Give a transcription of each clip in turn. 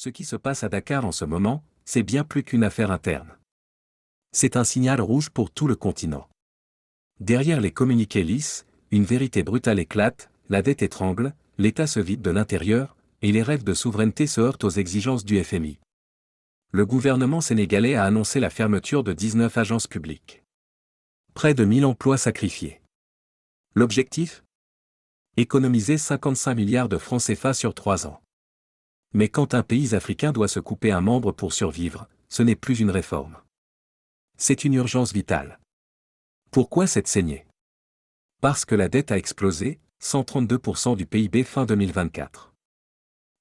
Ce qui se passe à Dakar en ce moment, c'est bien plus qu'une affaire interne. C'est un signal rouge pour tout le continent. Derrière les communiqués lisses, une vérité brutale éclate, la dette étrangle, l'État se vide de l'intérieur, et les rêves de souveraineté se heurtent aux exigences du FMI. Le gouvernement sénégalais a annoncé la fermeture de 19 agences publiques. Près de 1000 emplois sacrifiés. L'objectif ? Économiser 55 milliards de francs CFA sur 3 ans. Mais quand un pays africain doit se couper un membre pour survivre, ce n'est plus une réforme. C'est une urgence vitale. Pourquoi cette saignée ? Parce que la dette a explosé, 132% du PIB fin 2024.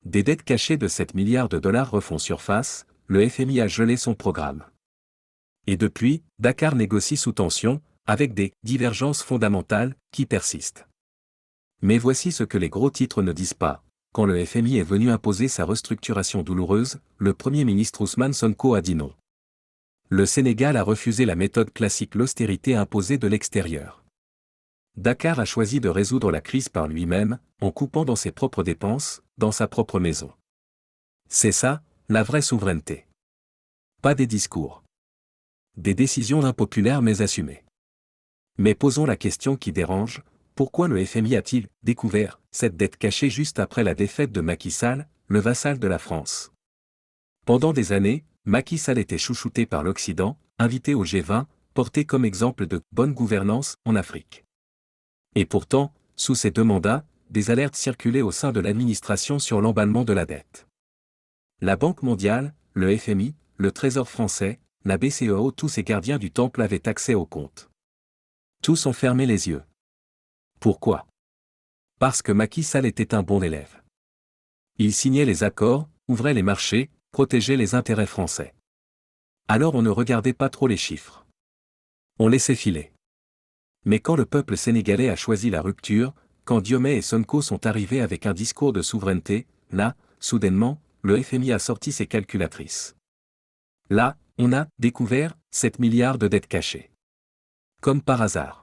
Des dettes cachées de 7 milliards de dollars refont surface, le FMI a gelé son programme. Et depuis, Dakar négocie sous tension, avec des divergences fondamentales qui persistent. Mais voici ce que les gros titres ne disent pas. Quand le FMI est venu imposer sa restructuration douloureuse, le Premier ministre Ousmane Sonko a dit non. Le Sénégal a refusé la méthode classique, l'austérité imposée de l'extérieur. Dakar a choisi de résoudre la crise par lui-même, en coupant dans ses propres dépenses, dans sa propre maison. C'est ça, la vraie souveraineté. Pas des discours. Des décisions impopulaires mais assumées. Mais posons la question qui dérange, pourquoi le FMI a-t-il découvert cette dette cachée juste après la défaite de Macky Sall, le vassal de la France ? Pendant des années, Macky Sall était chouchouté par l'Occident, invité au G20, porté comme exemple de bonne gouvernance en Afrique. Et pourtant, sous ces 2 mandats, des alertes circulaient au sein de l'administration sur l'emballement de la dette. La Banque mondiale, le FMI, le Trésor français, la BCEAO, tous ces gardiens du temple avaient accès aux comptes. Tous ont fermé les yeux. Pourquoi ? Parce que Macky Sall était un bon élève. Il signait les accords, ouvrait les marchés, protégeait les intérêts français. Alors on ne regardait pas trop les chiffres. On laissait filer. Mais quand le peuple sénégalais a choisi la rupture, quand Diomaye et Sonko sont arrivés avec un discours de souveraineté, là, soudainement, le FMI a sorti ses calculatrices. Là, on a découvert 7 milliards de dettes cachées. Comme par hasard.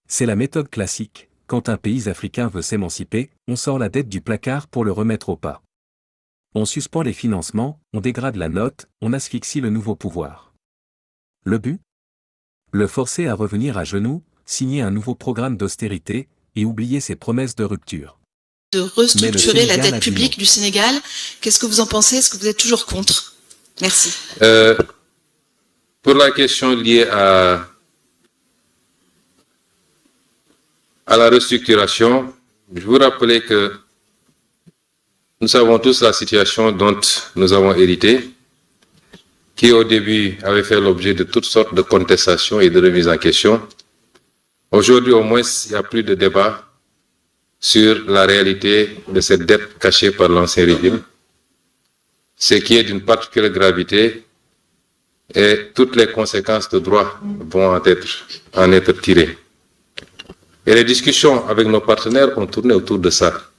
C'est la méthode classique, quand un pays africain veut s'émanciper, on sort la dette du placard pour le remettre au pas. On suspend les financements, on dégrade la note, on asphyxie le nouveau pouvoir. Le but ? Le forcer à revenir à genoux, signer un nouveau programme d'austérité, et oublier ses promesses de rupture. De restructurer la dette publique du Sénégal, qu'est-ce que vous en pensez ? Est-ce que vous êtes toujours contre ? Merci. Pour la question liée à la restructuration, je vous rappelais que nous savons tous la situation dont nous avons hérité, qui au début avait fait l'objet de toutes sortes de contestations et de remises en question. Aujourd'hui, au moins, il n'y a plus de débat sur la réalité de cette dette cachée par l'ancien régime, ce qui est d'une particulière gravité, et toutes les conséquences de droit vont en être tirées. Et les discussions avec nos partenaires ont tourné autour de ça.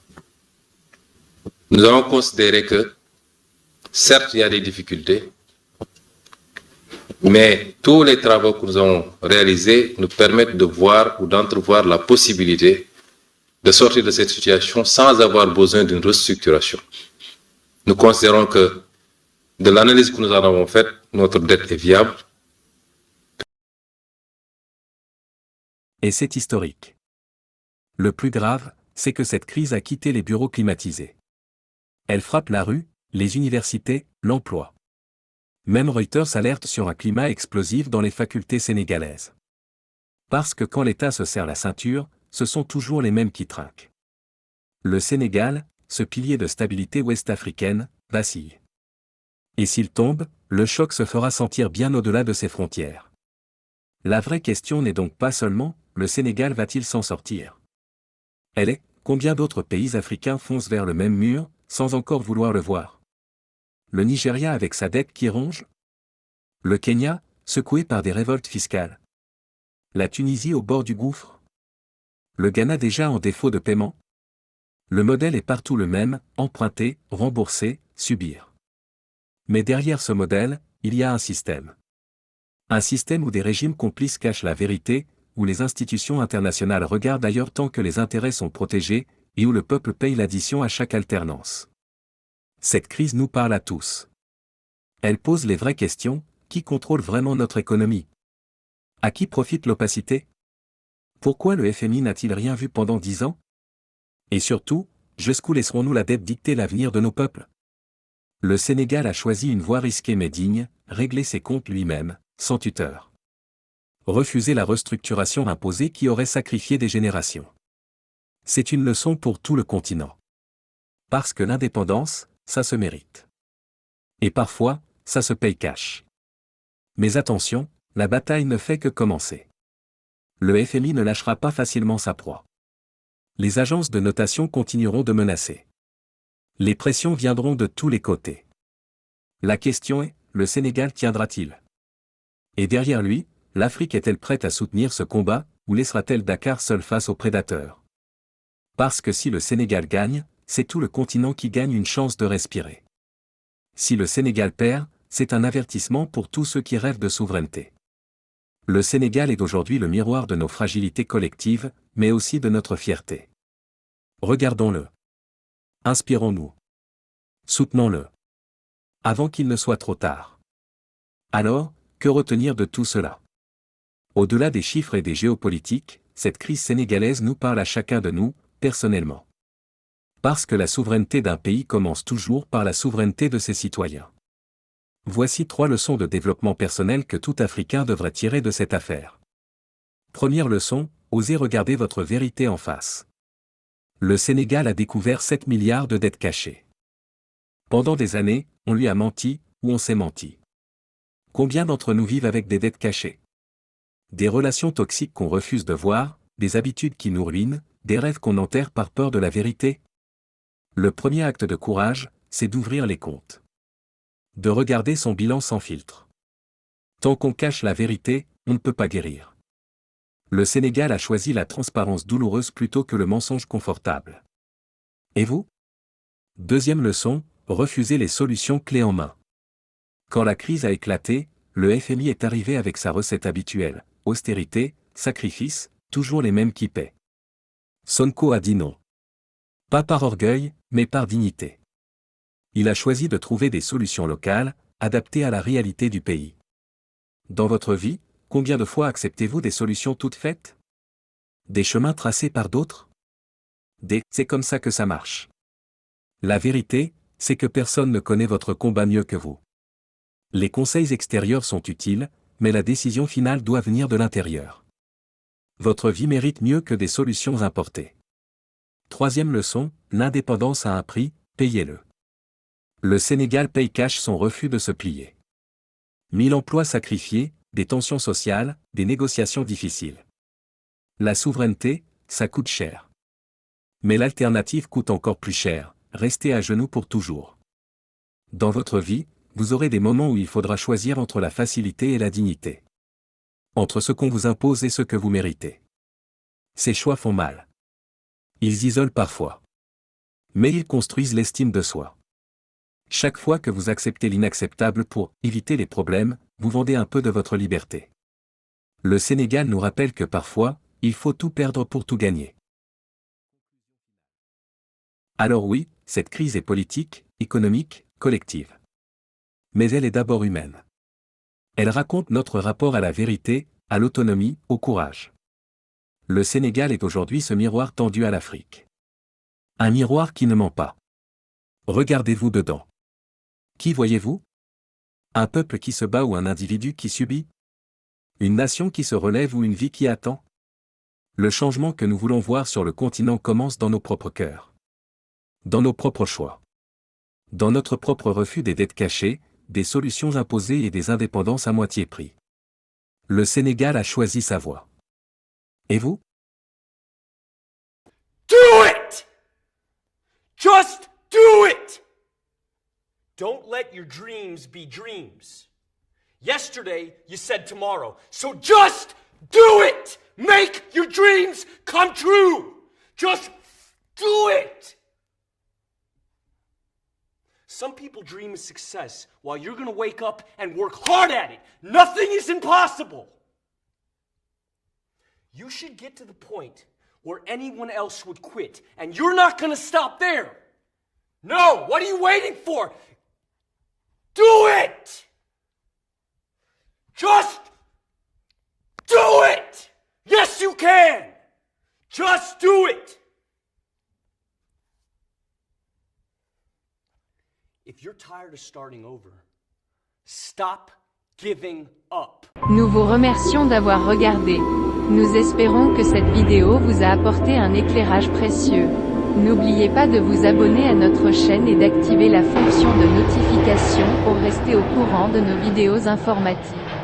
Nous avons considéré que, certes, il y a des difficultés, mais tous les travaux que nous avons réalisés nous permettent de voir ou d'entrevoir la possibilité de sortir de cette situation sans avoir besoin d'une restructuration. Nous considérons que, de l'analyse que nous en avons faite, notre dette est viable. Et c'est historique. Le plus grave, c'est que cette crise a quitté les bureaux climatisés. Elle frappe la rue, les universités, l'emploi. Même Reuters alerte sur un climat explosif dans les facultés sénégalaises. Parce que quand l'État se serre la ceinture, ce sont toujours les mêmes qui trinquent. Le Sénégal, ce pilier de stabilité ouest-africaine, vacille. Et s'il tombe, le choc se fera sentir bien au-delà de ses frontières. La vraie question n'est donc pas seulement, le Sénégal va-t-il s'en sortir ? Elle est, combien d'autres pays africains foncent vers le même mur, sans encore vouloir le voir ? Le Nigeria avec sa dette qui ronge ? Le Kenya, secoué par des révoltes fiscales ? La Tunisie au bord du gouffre ? Le Ghana déjà en défaut de paiement ? Le modèle est partout le même, emprunter, rembourser, subir. Mais derrière ce modèle, il y a un système. Un système où des régimes complices cachent la vérité, où les institutions internationales regardent ailleurs tant que les intérêts sont protégés, et où le peuple paye l'addition à chaque alternance. Cette crise nous parle à tous. Elle pose les vraies questions, qui contrôle vraiment notre économie? À qui profite l'opacité? Pourquoi le FMI n'a-t-il rien vu pendant 10 ans? Et surtout, jusqu'où laisserons-nous la dette dicter l'avenir de nos peuples? Le Sénégal a choisi une voie risquée mais digne, régler ses comptes lui-même, sans tuteur. Refuser la restructuration imposée qui aurait sacrifié des générations. C'est une leçon pour tout le continent. Parce que l'indépendance, ça se mérite. Et parfois, ça se paye cash. Mais attention, la bataille ne fait que commencer. Le FMI ne lâchera pas facilement sa proie. Les agences de notation continueront de menacer. Les pressions viendront de tous les côtés. La question est, le Sénégal tiendra-t-il? Et derrière lui, l'Afrique est-elle prête à soutenir ce combat, ou laissera-t-elle Dakar seul face aux prédateurs? Parce que si le Sénégal gagne, c'est tout le continent qui gagne une chance de respirer. Si le Sénégal perd, c'est un avertissement pour tous ceux qui rêvent de souveraineté. Le Sénégal est aujourd'hui le miroir de nos fragilités collectives, mais aussi de notre fierté. Regardons-le. Inspirons-nous. Soutenons-le. Avant qu'il ne soit trop tard. Alors, que retenir de tout cela? Au-delà des chiffres et des géopolitiques, cette crise sénégalaise nous parle à chacun de nous, personnellement. Parce que la souveraineté d'un pays commence toujours par la souveraineté de ses citoyens. Voici 3 leçons de développement personnel que tout Africain devrait tirer de cette affaire. Première leçon, osez regarder votre vérité en face. Le Sénégal a découvert 7 milliards de dettes cachées. Pendant des années, on lui a menti, ou on s'est menti. Combien d'entre nous vivent avec des dettes cachées? Des relations toxiques qu'on refuse de voir, des habitudes qui nous ruinent, des rêves qu'on enterre par peur de la vérité? Le premier acte de courage, c'est d'ouvrir les comptes. De regarder son bilan sans filtre. Tant qu'on cache la vérité, on ne peut pas guérir. Le Sénégal a choisi la transparence douloureuse plutôt que le mensonge confortable. Et vous? Deuxième leçon, refusez les solutions clés en main. Quand la crise a éclaté, le FMI est arrivé avec sa recette habituelle, austérité, sacrifice, toujours les mêmes qui paient. Sonko a dit non. Pas par orgueil, mais par dignité. Il a choisi de trouver des solutions locales, adaptées à la réalité du pays. Dans votre vie, combien de fois acceptez-vous des solutions toutes faites? Des chemins tracés par d'autres? C'est comme ça que ça marche. La vérité, c'est que personne ne connaît votre combat mieux que vous. Les conseils extérieurs sont utiles, mais la décision finale doit venir de l'intérieur. Votre vie mérite mieux que des solutions importées. Troisième leçon, l'indépendance a un prix, payez-le. Le Sénégal paye cash son refus de se plier. 1000 emplois sacrifiés, des tensions sociales, des négociations difficiles. La souveraineté, ça coûte cher. Mais l'alternative coûte encore plus cher, rester à genoux pour toujours. Dans votre vie, vous aurez des moments où il faudra choisir entre la facilité et la dignité. Entre ce qu'on vous impose et ce que vous méritez. Ces choix font mal. Ils isolent parfois. Mais ils construisent l'estime de soi. Chaque fois que vous acceptez l'inacceptable pour éviter les problèmes, vous vendez un peu de votre liberté. Le Sénégal nous rappelle que parfois, il faut tout perdre pour tout gagner. Alors oui, cette crise est politique, économique, collective. Mais elle est d'abord humaine. Elle raconte notre rapport à la vérité, à l'autonomie, au courage. Le Sénégal est aujourd'hui ce miroir tendu à l'Afrique. Un miroir qui ne ment pas. Regardez-vous dedans. Qui voyez-vous? Un peuple qui se bat ou un individu qui subit? Une nation qui se relève ou une vie qui attend? Le changement que nous voulons voir sur le continent commence dans nos propres cœurs. Dans nos propres choix. Dans notre propre refus des dettes cachées, des solutions imposées et des indépendances à moitié prix. Le Sénégal a choisi sa voie. Et vous? Do it! Just do it! Don't let your dreams be dreams. Yesterday, you said tomorrow. So just do it! Make your dreams come true! Just do it! Some people dream of success while you're going to wake up and work hard at it. Nothing is impossible. You should get to the point where anyone else would quit, and you're not going to stop there. No! What are you waiting for? Do it! Just do it! Yes, you can! Just do it! If you're tired of starting over, stop giving up. Nous vous remercions d'avoir regardé. Nous espérons que cette vidéo vous a apporté un éclairage précieux. N'oubliez pas de vous abonner à notre chaîne et d'activer la fonction de notification pour rester au courant de nos vidéos informatives.